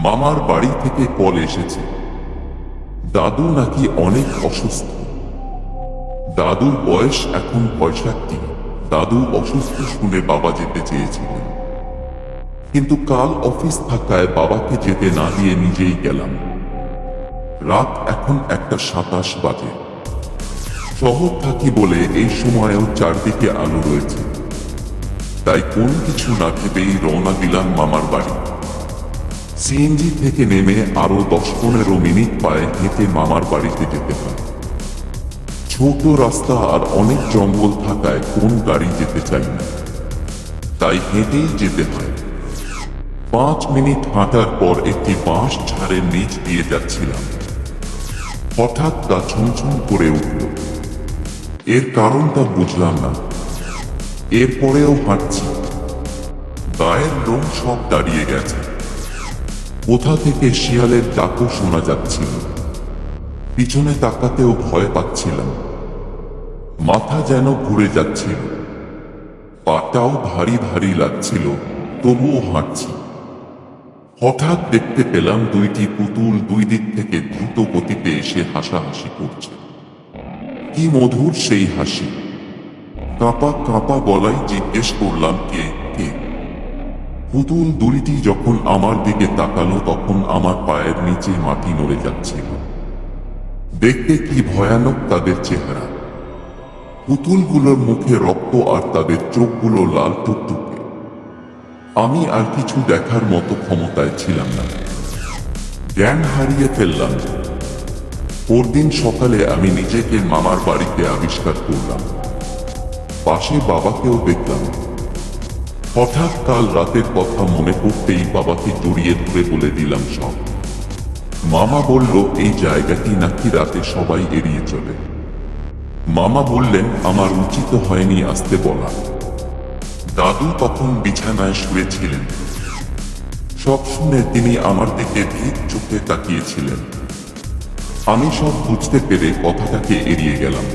মামার বাড়ি থেকে কল এসেছে। দাদু নাকি অনেক অসুস্থ। দাদুর বয়স এখন 65। দাদু অসুস্থ শুনে বাবা যেতে চেয়েছিলেন, কিন্তু কাল অফিস থাকায় বাবাকে যেতে না দিয়ে নিজেই গেলাম। রাত এখন 1:27 বাজে। শহর থাকি বলে এই সময়েও চারদিকে আলো রয়েছে, তাই কোনো কিছু না ভেবেই রওনা দিলাম মামার বাড়ি। সিএনজি থেকে নেমে আরো 10-15 মিনিট পায়ে হেঁটে মামার বাড়িতে যেতে হয়। ছোট রাস্তা আর অনেক জঙ্গল থাকায় কোন গাড়ি যেতে চাই না, তাই হেঁটেই যেতে হয়। 5 মিনিট হাঁটার পর একটি বাঁশ ঝাড়ের নিচ দিয়ে যাচ্ছিলাম। হঠাৎ তা ছমছম করে উঠল। এর কারণটা বুঝলাম না। এরপরেও হাঁটছি, গায়ের লোম সব দাঁড়িয়ে গেছে। কোথা থেকে শিয়ালের ডাকও শোনা যাচ্ছিল। পিছনে তাকাতেও ভয় পাচ্ছিলাম। মাথা যেন ঘুরে যাচ্ছিল, পাটাও ভারী ভারী লাগছিল, তবুও হাঁটছি। হঠাৎ দেখতে পেলাম দুইটি পুতুল দুই দিক থেকে দ্রুত গতিতে এসে হাসাহাসি করছে। কি মধুর সেই হাসি! কাঁপা কাঁপা গলায় জিজ্ঞেস করলাম, কে কে? পুতুল দুইটি যখন আমার দিকে তাকালো তখন আমার পায়ের নিচে মাটি নড়ে যাচ্ছিল। দেখতে কি ভয়ানক তাদের চেহারা! পুতুলগুলোর মুখে রক্ত আর তাদের চোখগুলো লাল টুকটুকে। আমি আর কিছু দেখার মতো ক্ষমতায় ছিলাম না, জ্ঞান হারিয়ে ফেললাম। পরদিন সকালে আমি নিজেকে মামার বাড়িতে আবিষ্কার করলাম। পাশে বাবাকেও দেখলাম। হঠাৎ কাল রাতের কথা মনে পড়তেই বাবাকে জড়িয়ে ধরে বলে দিলাম সব। মামা বলল এই জায়গাটি নাকি রাতে সবাই এড়িয়ে চলে। মামা বললেন আমার উচিত হয়নি আসতে বলা। দাদু তখন বিছানায় শুয়েছিলেন। সব শুনে তিনি আমার দিকে ভীত চোখে তাকিয়েছিলেন। আমি সব বুঝতে পেরে কথাটাকে এড়িয়ে গেলাম,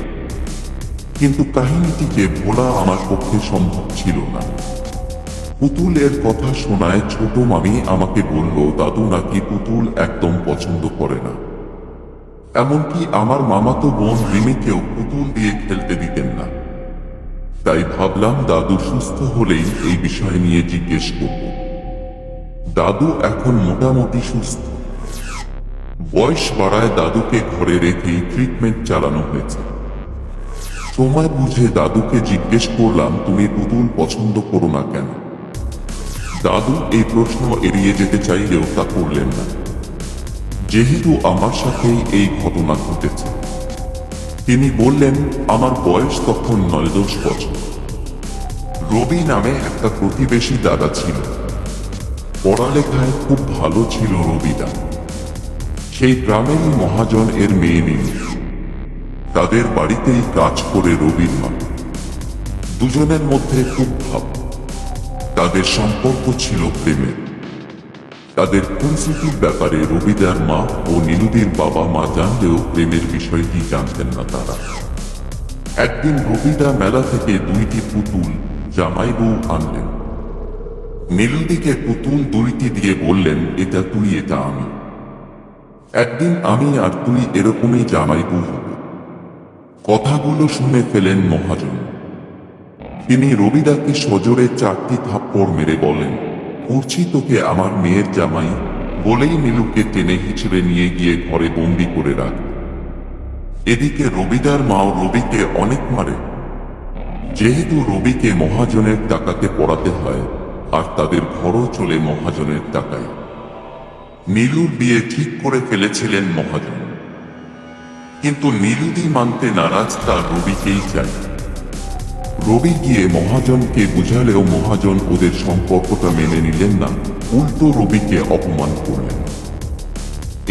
কিন্তু কাহিনীটিকে ভোলা আমার পক্ষে সম্ভব ছিল না। পুতুলের কথা শোনায় ছোট মামি আমাকে বলল দাদু নাকি পুতুল একদম পছন্দ করে না। এমনকি আমার মামাতো বোন রিমিকেও পুতুল দিয়ে খেলতে দিতেন না। তাই ভাবলাম দাদু সুস্থ হলেই এই বিষয় নিয়ে জিজ্ঞেস করব। দাদু এখন মোটামুটি সুস্থ। বয়স বাড়ায় দাদুকে ঘরে রেখেই ট্রিটমেন্ট চালানো হয়েছে। সময় বুঝে দাদুকে জিজ্ঞেস করলাম, তুমি পুতুল পছন্দ করো না কেন? দাদু এই প্রশ্ন এড়িয়ে যেতে চাইলেও তা করলেন না, যেহেতু আমার সাথেই এই ঘটনা ঘটেছে। তিনি বললেন, আমার বয়স তখন 9-10 বছর। রবি নামে একটা প্রতিবেশী দাদা ছিল। পড়ালেখায় খুব ভালো ছিল রবিদা। সেই গ্রামেরই মহাজন এর মেয়ে নীলু। তাদের বাড়িতেই কাজ করে রবির মা। দুজনের মধ্যে খুব ভাব। তাদের সম্পর্ক ছিল প্রেমের। তাদের পরিস্থিতির ব্যাপারে রবিদার মা ও নীলুদির বাবা মা জানলেও প্রেমের বিষয়টি জানতেন না তারা। একদিন রবিদা মেলা থেকে দুইটি পুতুল জামাই বউ আনলেন। নীলুদিকে পুতুল দুইটি দিয়ে বললেন, এটা তুই, এটা আমি। একদিন আমি আর তুই এরকমই জামাই বউ হব। কথাগুলো শুনে ফেলেন মহাজন। তিনি রবিদাকে সজোরে 4টি থাপ্পড় মেরে বলেন, করছি তোকে আমার মেয়ের জামাই, বলেই নীলুকে টেনে হিচড়ে নিয়ে গিয়ে ঘরে বন্দি করে রাখে। এদিকে রবিদার মাও রবিকে অনেক মারে। যেহেতু রবিকে মহাজনের টাকাতে পড়াতে হয়, আর তাদের ঘরও চলে মহাজনের টাকায়। নীলুর বিয়ে ঠিক করে ফেলেছিলেন মহাজন, কিন্তু নীলুদি মানতে নারাজ, তার রবিকেই চাই। রবি গিয়ে মহাজনকে বুঝালেও মহাজন ওদের সম্পর্কটা মেনে নিলেন না, উল্টো রবিকে অপমান করলেন।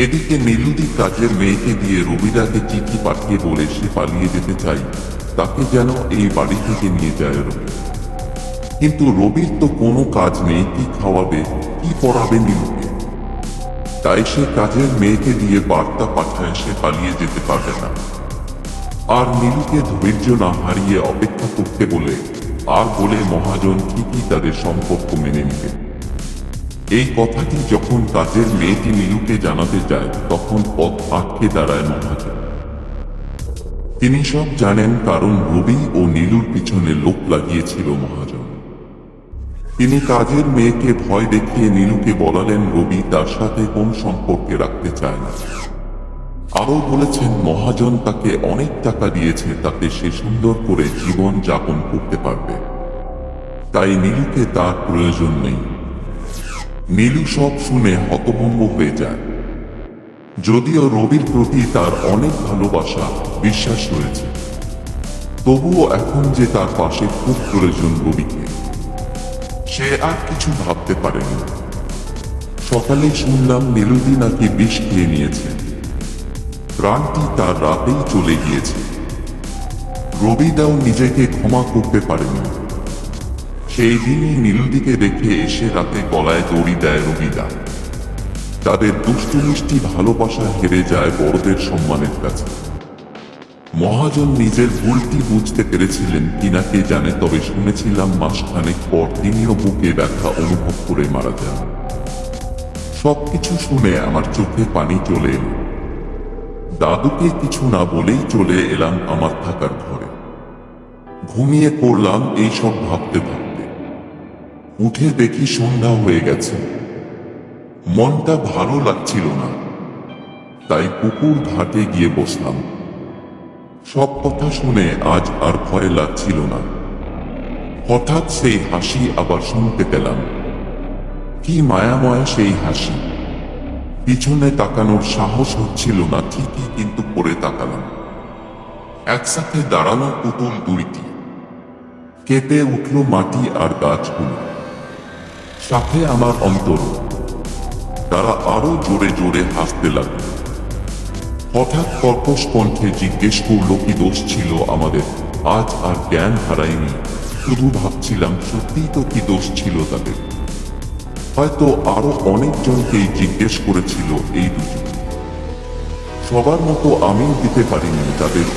এদিকে নীলুদি কাজের মেয়েকে দিয়ে রবিদাকে চিঠি পাঠিয়ে বলে সে পালিয়ে যেতে চাই, তাকে যেন এই বাড়ি থেকে নিয়ে যায় রবি। কিন্তু রবির তো কোনো কাজ নেই, কি খাওয়াবে, কি পড়াবে নীলুকে? তাই সে কাজের মেয়েকে দিয়ে বার্তা পাঠায় সে পালিয়ে যেতে পারবে না। আর নীলুকে ধৈর্য না হারিয়ে অপেক্ষা করতে বলে, আর বলে মহাজন ঠিকই তাদের সম্পর্ক মেনে নিবে। এই কথাটি যখন কাজের মেয়েটি নীলুকে জানাতে যায় তখন পথ আটকে দাঁড়ায় মহাজন। তিনি সব জানেন, কারণ রবি ও নীলুর পিছনে লোক লাগিয়েছিল মহাজন। তিনি কাজের মেয়েকে ভয় দেখিয়ে নীলুকে বলালেন রবি তার সাথে কোন সম্পর্কে রাখতে চায় না। আরও বলেছেন মহাজন তাকে অনেক টাকা দিয়েছে তাতে সে সুন্দর করে জীবন যাপন করতে পারবে, তাই নীলুকে তার প্রয়োজন নেই। নীলু সব শুনে হতভম্ব হয়ে যায়। যদিও রবির প্রতি তার অনেক ভালোবাসা বিশ্বাস রয়েছে, তবুও এখন যে তার পাশে খুব প্রয়োজন রবিকে, সে আর কিছু ভাবতে পারেনি। সকালে শুনলাম নীলুদি নাকি বিষ খেয়ে নিয়েছে, প্রাণটি তার রাতেই চলে গিয়েছে। রবিদাও নিজেকে ক্ষমা করতে পারেনি। সেই দিনই নীলুদিকে দেখে এসে রাতে গলায় দড়ি দেয় রবিদা। তাদের দুষ্টু মিষ্টি ভালোবাসা হেরে যায় বড়দের সম্মানের কাছে। মহাজন নিজের ভুলটি বুঝতে পেরেছিলেন কিনা কে জানে, তবে শুনেছিলাম মাসখানেক পর তিনিও বুকে ব্যথা অনুভব করে মারা যান। সবকিছু শুনে আমার চোখে পানি চলে এলো। দাদুকে কিছু না বলেই চলে এলাম আমার থাকার ঘরে। ঘুমিয়ে পড়লাম এইসব ভাবতে ভাবতে। উঠে দেখি সন্ধ্যা হয়ে গেছে। মনটা ভালো লাগছিল না, তাই পুকুর ঘাটে গিয়ে বসলাম। সব কথা শুনে আজ আর ভয় লাগছিল না। হঠাৎ সেই হাসি আবার শুনতে পেলাম। কি মায়াময় সেই হাসি! পিছনে তাকানোর সাহস হচ্ছিল না ঠিকই, কিন্তু পরে তাকালাম। একসাথে দাঁড়ানো পুতুল দুইটি। কেঁপে উঠল মাটি আর গাছগুলো, সাথে আমার অন্তর। তারা আরো জোরে জোরে হাসতে লাগল। হঠাৎ কর্কশ কণ্ঠে জিজ্ঞেস করল কি দোষ ছিল আমাদের। আজ আর জ্ঞান হারাইনি, শুধু ভাবছিলাম সত্যিই তো কি দোষ ছিল তাদের। হয়তো আরো অনেকজনকেই জিজ্ঞেস করেছিল এই দুজন। সবার মতো আমিও দিতে পারিনি তাদের